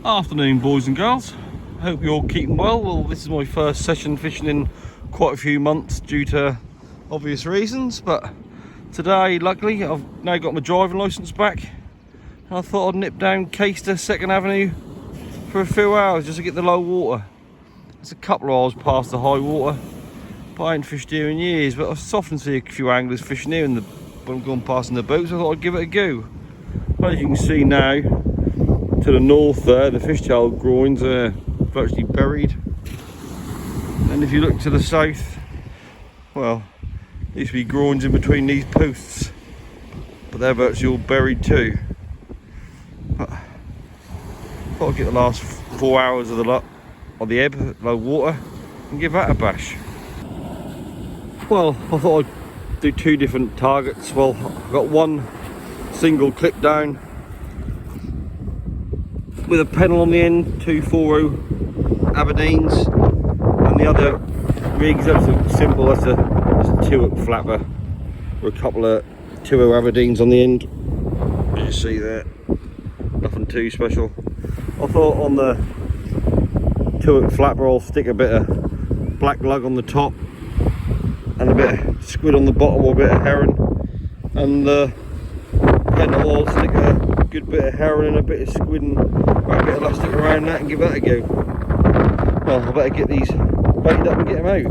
Afternoon, boys and girls. Hope you're all keeping well. Well, this is my first session fishing in quite a few months due to obvious reasons, but today, luckily, I've now got my driving licence back, and I thought I'd nip down Caister, 2nd Avenue for a few hours just to get the low water. It's a couple of hours past the high water, but I ain't fished here in years, but I've often seen a few anglers fishing here when I'm going past in the boats, so I thought I'd give it a go. Well, as you can see now, to the north there, the fishtail groins are virtually buried, and if you look to the south, well, there used to be groins in between these posts, but they're virtually all buried too. But I thought I'd get the last 4 hours of the ebb, low water, and give that a bash. Well, I thought I'd do two different targets. Well, I've got one single clip down with a pennel on the end, two 4-0 Aberdeens, and the other rig's absolutely simple. That's a 2-hook flapper with a couple of 2-0 Aberdeens on the end. As you see there, nothing too special. I thought on the 2-hook flapper I'll stick a bit of black lug on the top and a bit of squid on the bottom, or a bit of herring, and the pennel I'll stick a good bit of herring and a bit of squid and wrap a bit of elastic around that and give that a go. Well, I better get these baited up and get them out.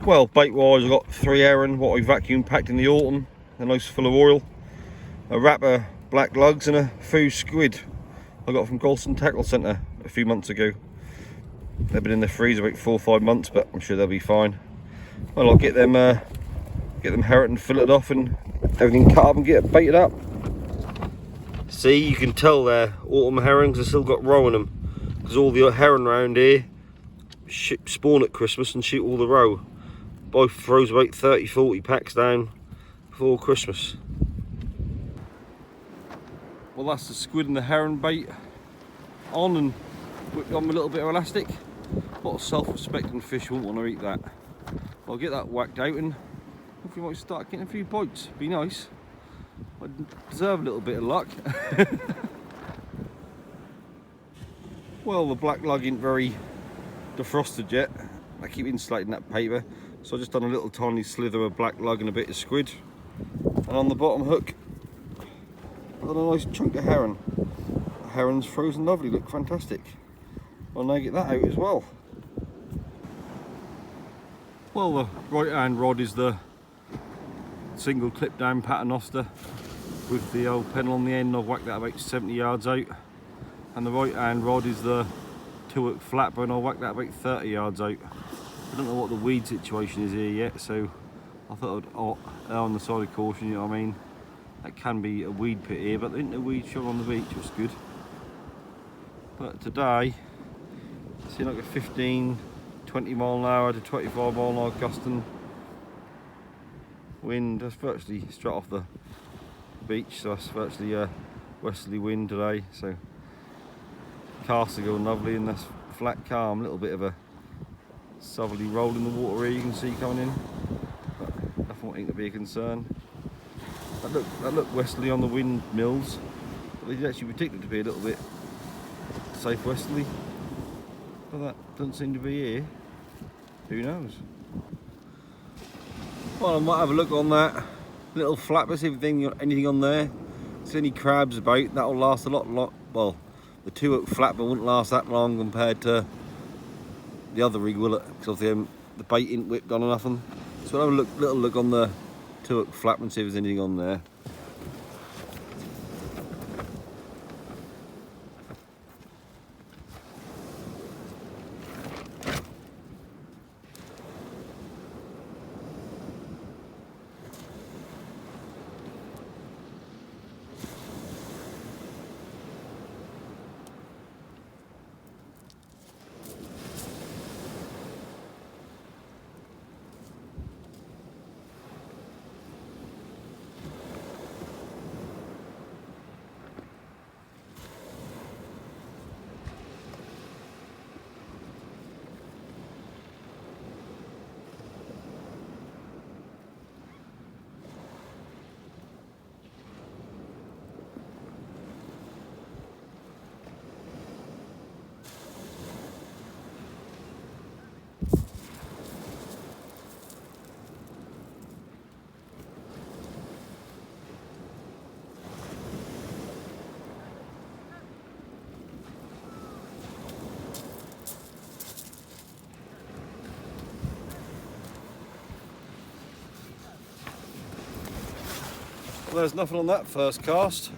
Well, bait wise, I've got 3 herring, what I vacuum packed in the autumn, they're nice full of oil, a wrap of black lugs and a few squid I got from Golston Tackle Centre a few months ago. They've been in the freezer about 4 or 5 months, but I'm sure they'll be fine. Well, I'll get them herring and filleted off and everything cut up and get it baited up. See, you can tell they're autumn herrings, they've still got roe in them, because all the herring around here spawn at Christmas and shoot all the roe. Both throws about 30-40 packs down before Christmas. Well, that's the squid and the herring bait on, and whipped on with a little bit of elastic. A lot of self-respecting fish won't want to eat that. I'll get that whacked out and hopefully might start getting a few bites. Be nice. I deserve a little bit of luck. Well, the black lug ain't very defrosted yet. I keep insulating that paper, so I've just done a little tiny slither of black lug and a bit of squid. And on the bottom hook, I've got a nice chunk of herring. The herring's frozen lovely, look fantastic. I'll now get that out as well. Well, the right hand rod is the single clip down paternoster with the old pennel on the end. I've whacked that about 70 yards out. And the right hand rod is the 2-hook flapper, and I'll whack that about 30 yards out. I don't know what the weed situation is here yet, so I thought I'd err on the side of caution, you know what I mean? That can be a weed pit here, but there ain't no weed shot on the beach, which is good. But today, see like a 15, 20 mile an hour to 25 mile an hour gusting wind. That's virtually straight off the beach, so that's virtually a westerly wind today. So Caister going lovely, and that's flat calm. A little bit of a southerly roll in the water here you can see coming in, but nothing ain't to be a concern. That looked westerly on the windmills, but they did actually predict it to be a little bit southwesterly, but that doesn't seem to be here. Who knows? Well, I might have a look on that little flapper, see if anything on there. See any crabs about. That'll last a lot. Well, the 2-hook flapper wouldn't last that long compared to the other rig, will it? Because the bait ain't whipped on or nothing. So I'll have a little look on the 2-hook flapper and see if there's anything on there. Well, there's nothing on that first cast.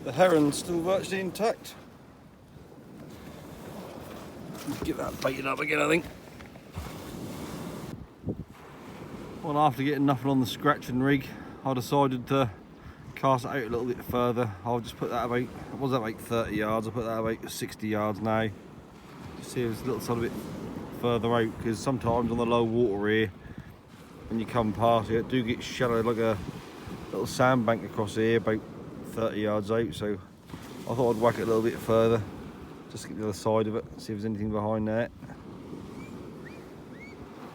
The heron's still virtually intact. Get that baited up again, I think. Well, after getting nothing on the scratching rig, I decided to cast it out a little bit further. I'll just put that about, what was that, like 30 yards? I'll put that about 60 yards now. Just see if it's a little sort of bit further out, because sometimes on the low water here, when you come past it, do get shadowed like a little sandbank across here, about 30 yards out. So I thought I'd whack it a little bit further, just get the other side of it, see if there's anything behind that.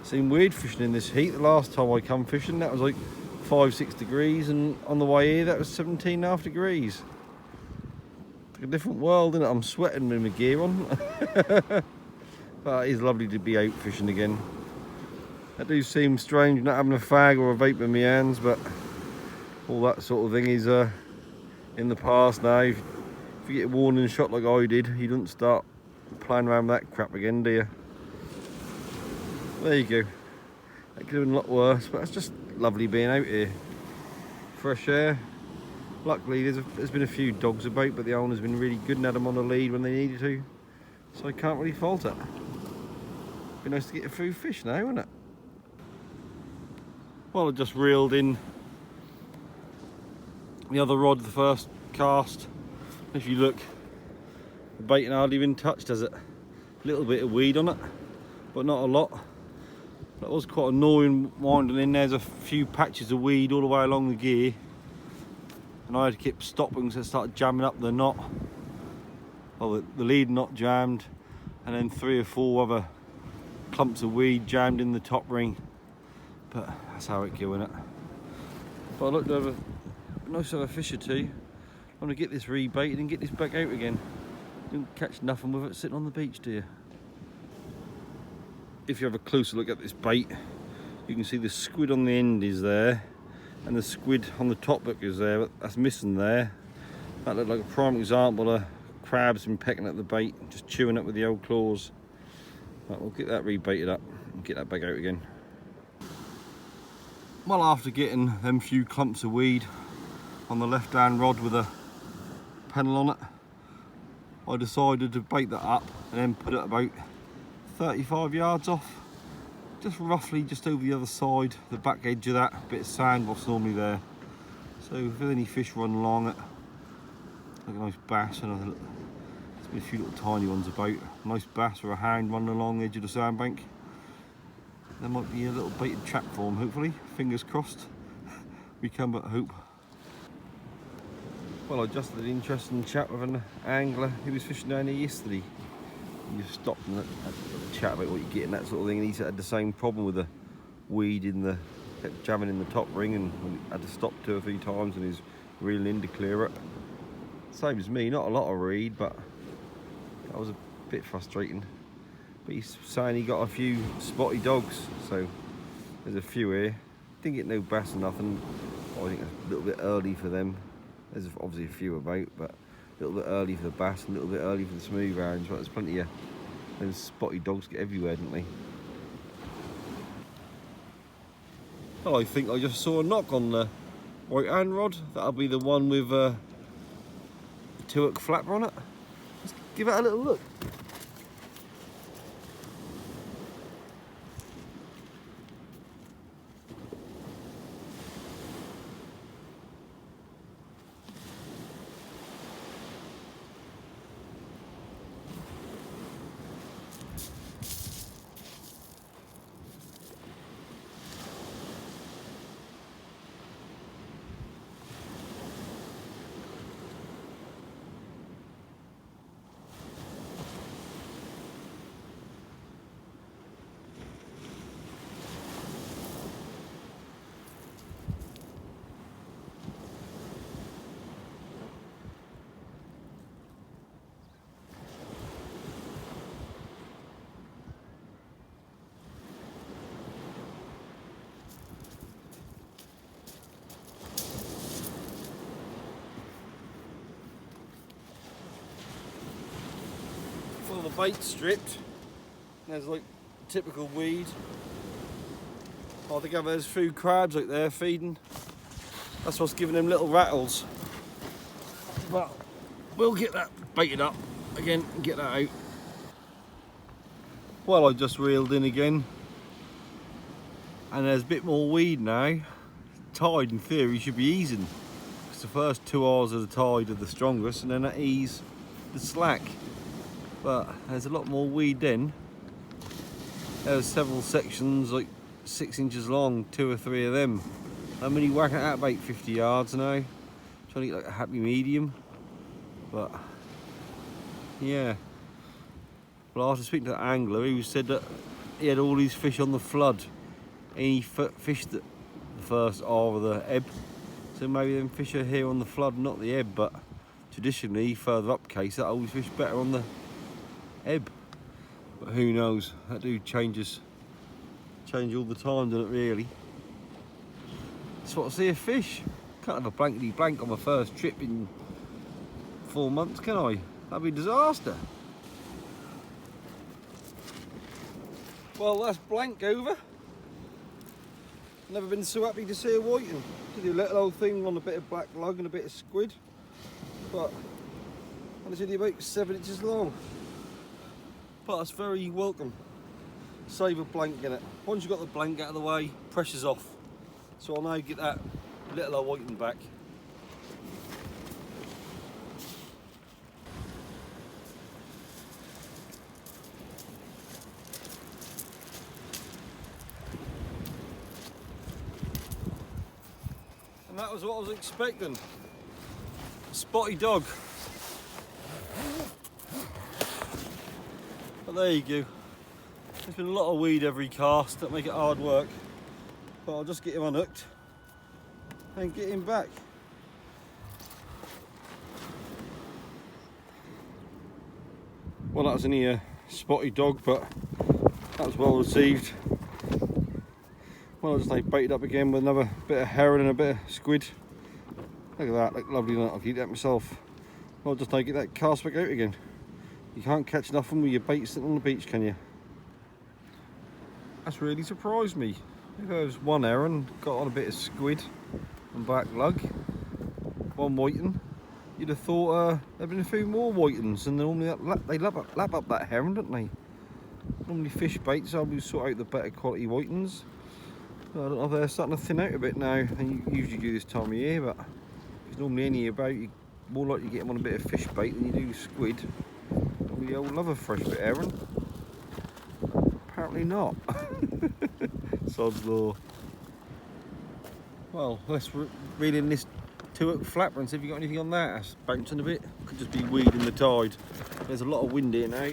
Seemed weird fishing in this heat. The last time I come fishing, that was like 5-6 degrees, and on the way here that was 17.5 degrees. It's like a different world, isn't it? I'm sweating with my gear on. But it is lovely to be out fishing again. That do seem strange not having a fag or a vape in my hands, but all that sort of thing is in the past now. If you get a warning shot like I did, you don't start playing around with that crap again, do you? There you go. That could have been a lot worse, but it's just lovely being out here. Fresh air. Luckily there's been a few dogs about, but the owner's been really good and had them on the lead when they needed to, so I can't really fault it. Be nice to get a few fish now, wouldn't it? Well, I just reeled in the other rod, the first cast. If you look, the bait ain't hardly been touched, has it? A little bit of weed on it, but not a lot. That was quite annoying winding in. There's a few patches of weed all the way along the gear, and I had to keep stopping so it started jamming up the knot. Well, the lead knot jammed, and then 3 or 4 other clumps of weed jammed in the top ring. But that's how it go, innit? But I looked over, nice to have a fish or two. I'm gonna get this rebaited and get this back out again. You don't catch nothing with it sitting on the beach, do you? If you have a closer look at this bait, you can see the squid on the end is there, and the squid on the top hook is there, but that's missing there. That looked like a prime example of crabs been pecking at the bait, just chewing it with the old claws. Right, we'll get that rebaited up and get that back out again. Well, after getting them few clumps of weed on the left hand rod with a pennel on it, I decided to bait that up and then put it about 35 yards off, just roughly just over the other side, the back edge of that bit of sand what's normally there. So if any fish run along it, like a nice bass, and there's been a few little tiny ones about, a nice bass or a hound running along the edge of the sandbank, there might be a little baited trap for them, hopefully, fingers crossed. We can but hope. Well, I just had an interesting chat with an angler who was fishing down here yesterday. You stopped and had a chat about what you get and that sort of thing, and he had the same problem with the weed in the, kept jamming in the top ring, and had to stop 2 or 3 times and he's reeling in to clear it. Same as me, not a lot of reed, but that was a bit frustrating. But he's saying he got a few spotty dogs, so there's a few here. Didn't get no bass or nothing. I think it's a little bit early for them. There's obviously a few about, but a little bit early for the bass, a little bit early for the smooth rounds, but there's plenty of those spotty dogs get everywhere, don't they? Well, I think I just saw a knock on the right hand rod. That'll be the one with the 2-hook flapper on it. Let's give it a little look. Well, the bait's stripped. There's like typical weed. I think there's a few crabs out there feeding. That's what's giving them little rattles. But we'll get that baited up again and get that out. Well, I just reeled in again, and there's a bit more weed now. Tide in theory should be easing, because the first 2 hours of the tide are the strongest, and then that ease the slack. But there's a lot more weed then. There's several sections like 6 inches long, 2 or 3 of them. I'm only whacking it out about 50 yards now, trying to get like a happy medium. But yeah, well, after speaking to the angler, he said that he had all these fish on the flood, and he fished the first hour of the ebb. So maybe them fish are here on the flood, not the ebb. But traditionally, further up Caister, I always fish better on the ebb. But who knows? That do change all the time, doesn't it? Really. That's what I see a fish. Can't have a blankety blank on my first trip in 4 months, can I? That'd be a disaster. Well, that's blank over. Never been so happy to see a whiting. Did a little old thing on a bit of black lug and a bit of squid, but it's only about 7 inches long. But it's very welcome. Save a blank in it. Once you've got the blank out of the way, pressure's off. So I'll now get that little old whiting back. And that was what I was expecting. A spotty dog. But there you go. There's been a lot of weed every cast that make it hard work. But I'll just get him unhooked and get him back. Well, that was only a spotty dog, but that was well received. Well, I'll just like bait it up again with another bit of herring and a bit of squid. Look at that, look lovely. I'll keep that myself. I'll just like get that cast back out again. You can't catch nothing with your bait sitting on the beach, can you? That's really surprised me. There was one herring, got on a bit of squid and black lug, one whiting. You'd have thought there'd been a few more whitings, and normally they lap up that herring, don't they? Normally fish baits, so we sort out the better quality whitings. I don't know if they're starting to thin out a bit now, and you usually do this time of year, but there's normally any about, you more likely to get them on a bit of fish bait than you do squid. We all love a fresh bit of herring. Apparently not. Sod's law. Well, let's reel in this 2-hook flapper and see if you got anything on that. That's bouncing a bit. Could just be weed in the tide. There's a lot of wind here now.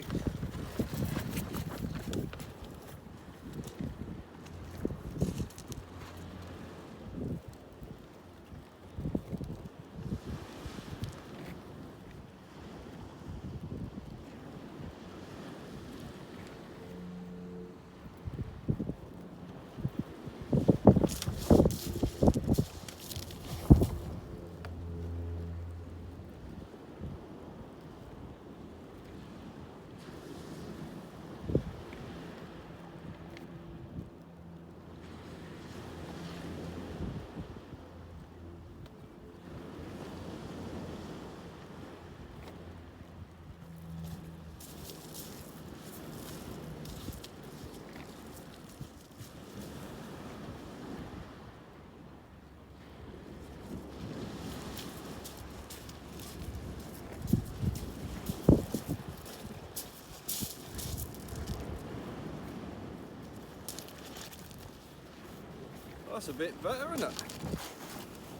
That's a bit better, isn't it?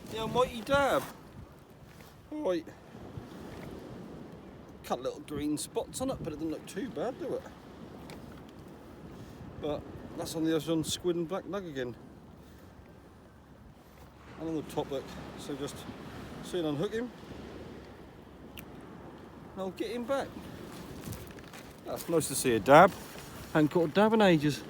The almighty dab. Right. Cut little green spots on it, but it doesn't look too bad, do it? But that's on the other one, squid and black lug again. And on the top look. So just soon unhook him. And I'll get him back. That's nice to see a dab. Haven't caught a dab in ages.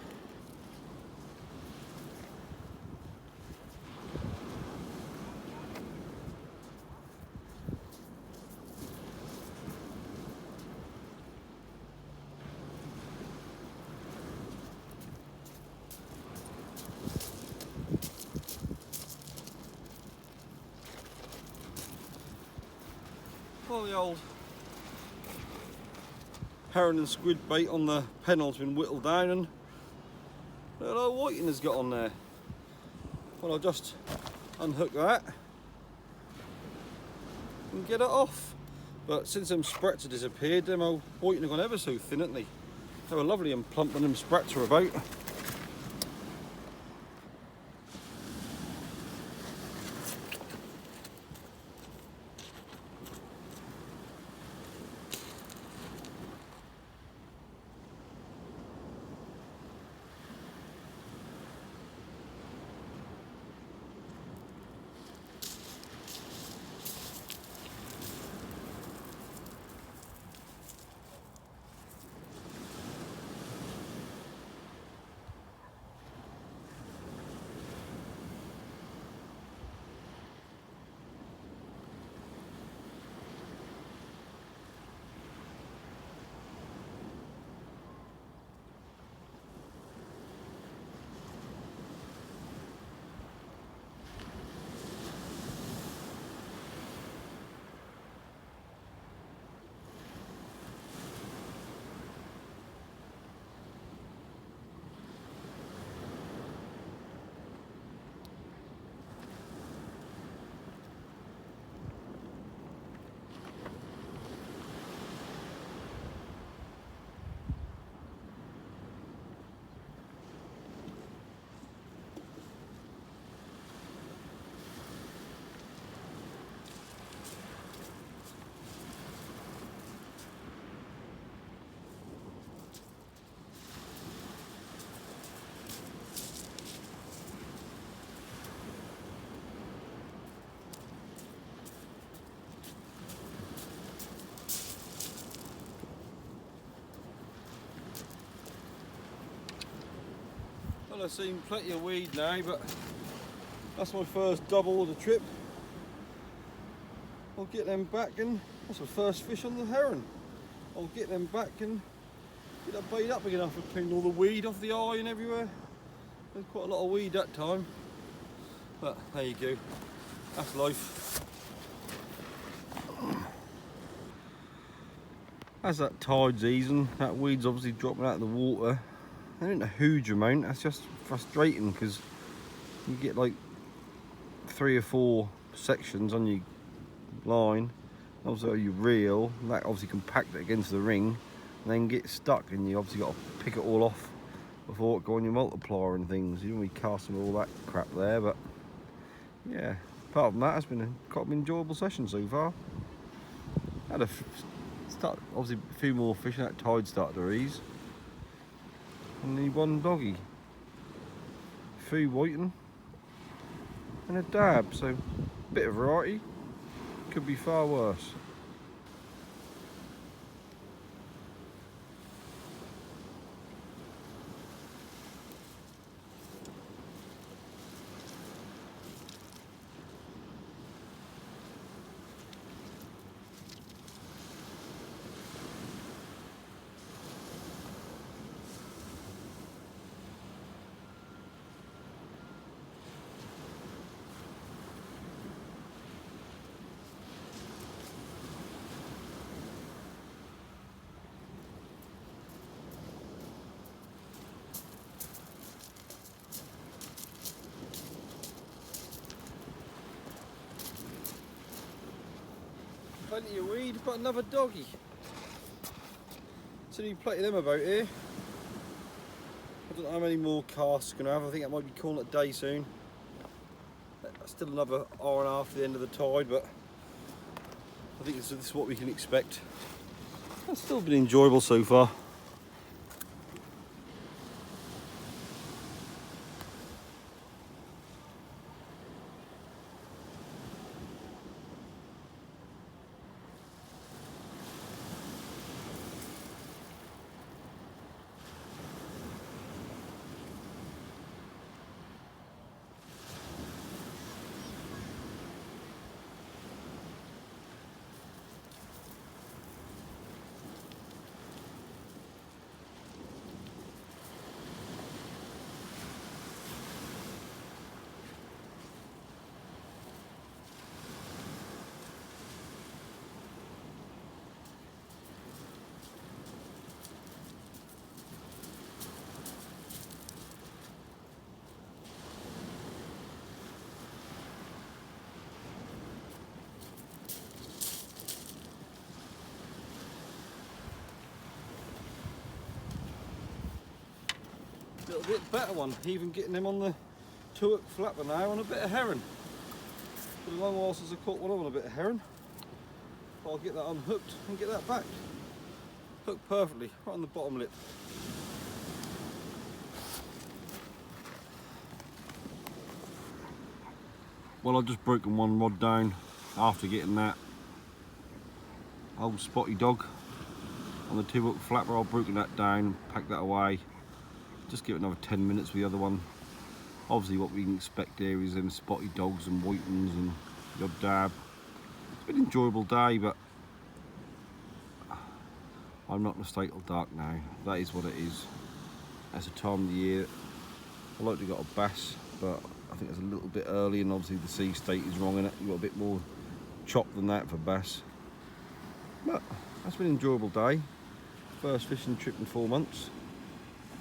Well, the old herring and squid bait on the pennel's been whittled down, and a little whiting has got on there. Well, I'll just unhook that and get it off. But since them sprats have disappeared, them old whiting have gone ever so thin, haven't they? They were lovely and plump when them sprats were about. Well, I've seen plenty of weed now, but that's my first double of the trip. I'll get them back, and that's my first fish on the herring. I'll get them back and get that bait up again after cleaning all the weed off the eye and everywhere. There's quite a lot of weed that time, but there you go, that's life. As that tide's easing, that weed's obviously dropping out of the water. There ain't a huge amount, that's just frustrating because you get like 3 or 4 sections on your line. Also you reel, that obviously compact it against the ring and then get stuck, and you obviously got to pick it all off before it go on your multiplier and things. You don't really casting all that crap there, but yeah, apart from that, it's been quite an enjoyable session so far. Had obviously a few more fish, and that tide started to ease. Only one doggy, 3 whiting and a dab, so a bit of variety, could be far worse. Plenty of weed, but another doggy. Seen plenty of them about here. I don't know how many more casts going to have. I think I might be calling it a day soon. Still another hour and a half to the end of the tide, but I think this is what we can expect. It's still been enjoyable so far. little bit better one, even getting them on the 2-hook flapper now on a bit of herring. It's been a long while since I caught one on a bit of herring. I'll get that unhooked and get that back. Hooked perfectly, right on the bottom lip. Well, I've just broken one rod down after getting that old spotty dog on the 2-hook flapper. I've broken that down, packed that away. Just give it another 10 minutes with the other one. Obviously what we can expect here is them spotty dogs and whitings and the odd dab. It's been an enjoyable day, but I'm not in a state till dark now. That is what it is. That's the time of the year. I like to got a bass, but I think it's a little bit early, and obviously the sea state is wrong in it. You've got a bit more chop than that for bass. But that's been an enjoyable day. First fishing trip in 4 months.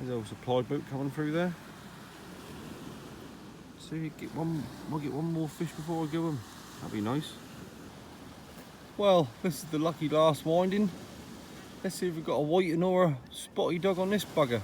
There's a supply boat coming through there. So you get one, might get one more fish before I go home. That'd be nice. Well, this is the lucky last winding. Let's see if we've got a whiting or a spotty dog on this bugger.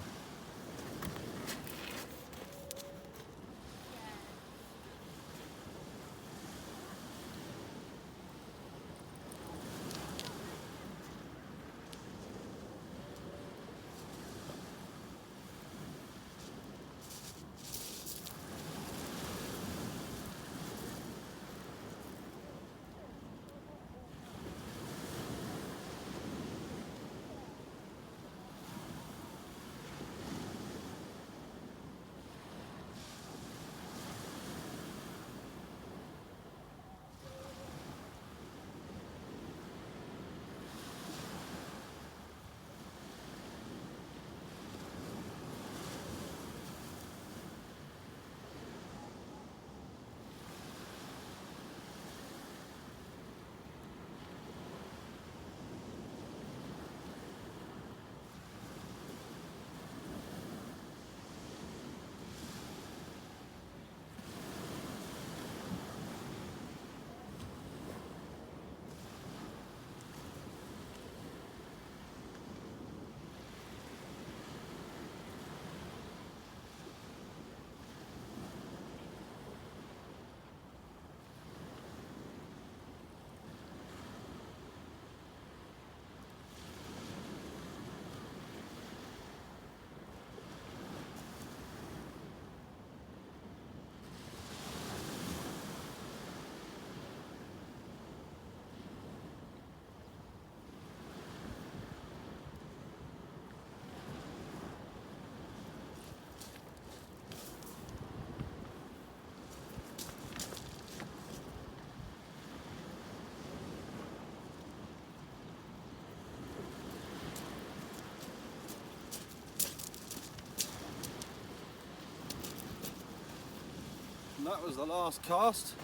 And that was the last cast.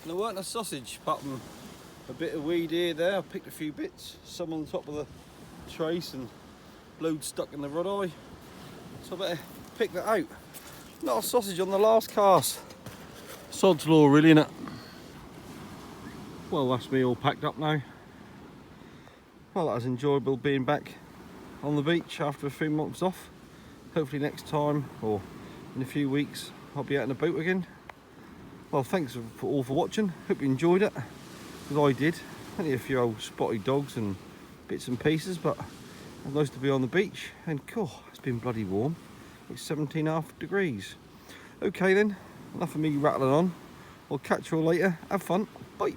And there weren't a sausage, apart from a bit of weed here, there. I picked a few bits, some on the top of the trace and load stuck in the rod eye. So I better pick that out. Not a sausage on the last cast. Sod's law really, innit? Well, that's me all packed up now. Well, that was enjoyable being back on the beach after a few months off. Hopefully next time, or in a few weeks, I'll be out in a boat again. Well, thanks all for watching. Hope you enjoyed it, because I did. Only a few old spotty dogs and bits and pieces, but it's nice to be on the beach. And cool, it's been bloody warm. It's 17.5 degrees. Okay then, enough of me rattling on. I'll catch you all later. Have fun. Bye.